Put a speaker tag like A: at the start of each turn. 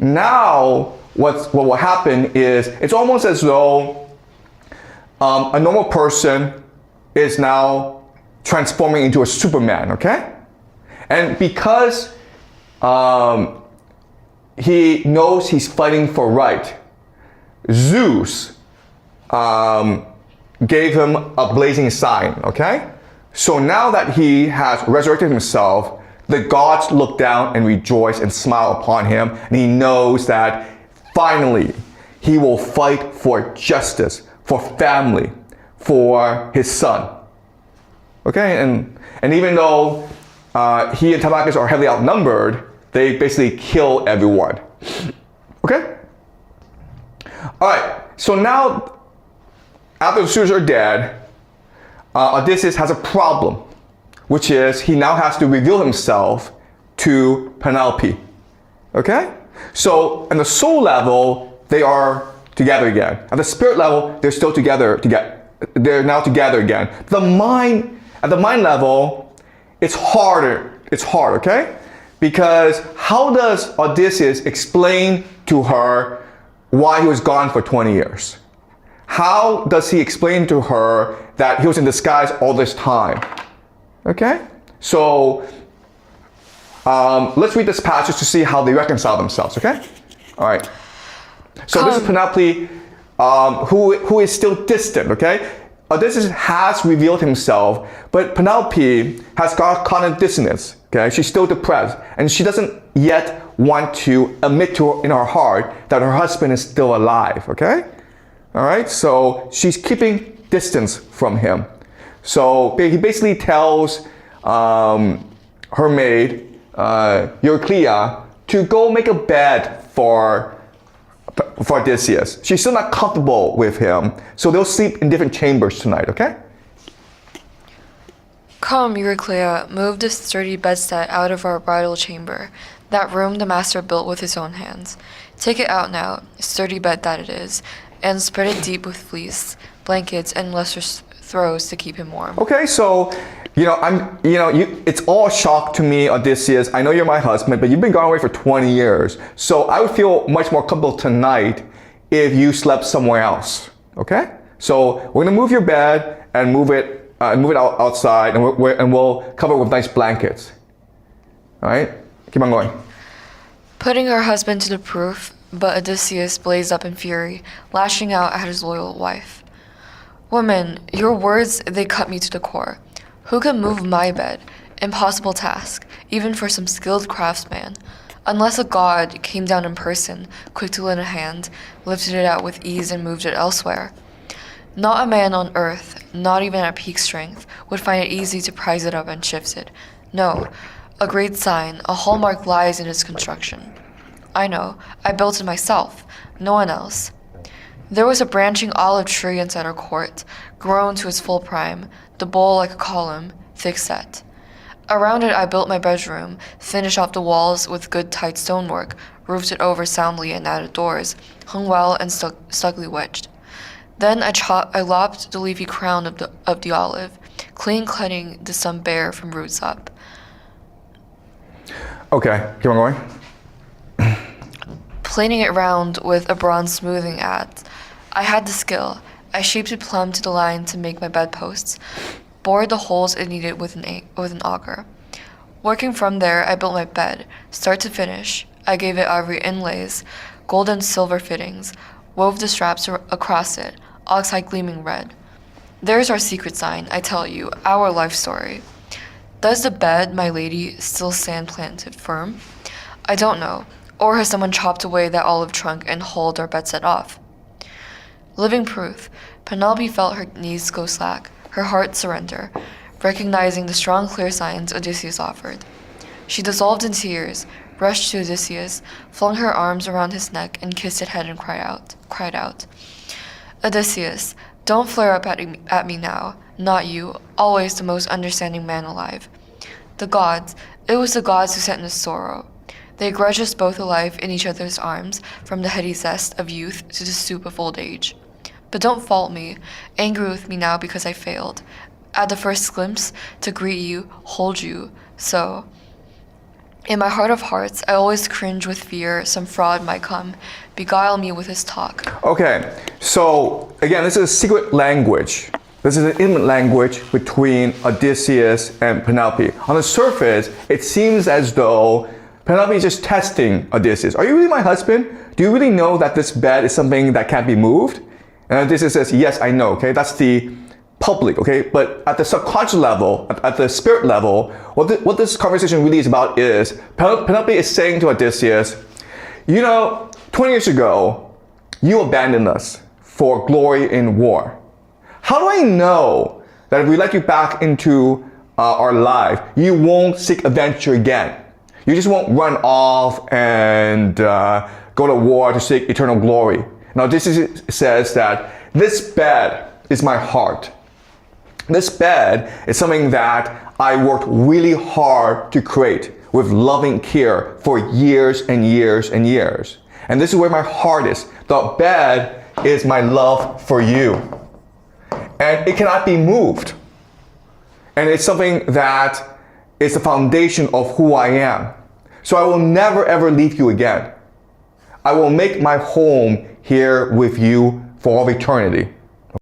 A: Now, what will happen is it's almost as though a normal person is now transforming into a Superman, okay? And because he knows he's fighting for right, Zeus gave him a blazing sign, okay? So now that he has resurrected himself, the gods look down and rejoice and smile upon him, and he knows that finally he will fight for justice, for family, for his son. Okay, and even though he and Telemachus are heavily outnumbered, they basically kill everyone. Okay? Alright, so now after the suitors are dead, Odysseus has a problem, which is he now has to reveal himself to Penelope. Okay? So on the soul level, they are together again. At the spirit level, they're still together. They're now together again. At the mind level, it's harder. It's hard, okay? Because how does Odysseus explain to her why he was gone for 20 years? How does he explain to her that he was in disguise all this time? Okay? So, let's read this passage to see how they reconcile themselves, okay? All right. So this is Penelope, who is still distant, okay? Odysseus has revealed himself, but Penelope has got cognitive dissonance, okay? She's still depressed, and she doesn't yet want to admit in her heart that her husband is still alive, okay? All right, so she's keeping distance from him. So he basically tells her maid, Euryclea, to go make a bed for Odysseus. She's still not comfortable with him, so they'll sleep in different chambers tonight, okay?
B: Come, Euryclea, move this sturdy bedstead out of our bridal chamber, that room the master built with his own hands. Take it out now, sturdy bed that it is, and spread it deep with fleece, blankets, and lesser throws to keep him warm.
A: Okay, so it's all shock to me, Odysseus. I know you're my husband, but you've been gone away for 20 years. So I would feel much more comfortable tonight if you slept somewhere else. Okay? So we're gonna move your bed and move it outside, and we'll cover it with nice blankets. All right? Keep on going.
B: Putting her husband to the proof, but Odysseus blazed up in fury, lashing out at his loyal wife. Woman, your words, they cut me to the core. Who can move my bed? Impossible task, even for some skilled craftsman. Unless a god came down in person, quick to lend a hand, lifted it out with ease and moved it elsewhere. Not a man on earth, not even at peak strength, would find it easy to prise it up and shift it. No, a great sign, a hallmark lies in its construction. I know, I built it myself, no one else. There was a branching olive tree inside our court, grown to its full prime, the bole like a column, thick set. Around it I built my bedroom, finished off the walls with good tight stonework, roofed it over soundly and added doors, hung well and snugly wedged. Then I lopped the leafy crown of the olive, clean cutting the stump bare from roots up.
A: Okay, keep on going.
B: Planing it round with a bronze smoothing adze. I had the skill. I shaped it plumb to the line to make my bedposts, bored the holes it needed with an auger. Working from there, I built my bed, start to finish. I gave it ivory inlays, gold and silver fittings, wove the straps across it, oxhide gleaming red. There's our secret sign, I tell you, our life story. Does the bed, my lady, still stand planted firm? I don't know. Or has someone chopped away that olive trunk and hauled our bedstead off? Living proof, Penelope felt her knees go slack, her heart surrender, recognizing the strong, clear signs Odysseus offered. She dissolved in tears, rushed to Odysseus, flung her arms around his neck, and kissed his head and cried out, Odysseus, don't flare up at me now, not you, always the most understanding man alive. The gods, it was the gods who sent this sorrow. They grudge us both alive in each other's arms, from the heady zest of youth to the stoop of old age. But don't fault me, angry with me now because I failed, at the first glimpse, to greet you, hold you, so. In my heart of hearts, I always cringe with fear some fraud might come, beguile me with his talk.
A: Okay, so again, this is a secret language. This is an intimate language between Odysseus and Penelope. On the surface, it seems as though Penelope is just testing Odysseus. Are you really my husband? Do you really know that this bed is something that can't be moved? And Odysseus says, yes, I know, okay? That's the public, okay? But at the subconscious level, at the spirit level, what this conversation really is about is Penelope is saying to Odysseus, you know, 20 years ago, you abandoned us for glory in war. How do I know that if we let you back into our life, you won't seek adventure again? You just won't run off and go to war to seek eternal glory. Now, this says that this bed is my heart. This bed is something that I worked really hard to create with loving care for years and years and years. And this is where my heart is. The bed is my love for you. And it cannot be moved. And it's something that is the foundation of who I am. So I will never ever leave you again. I will make my home here with you for all eternity.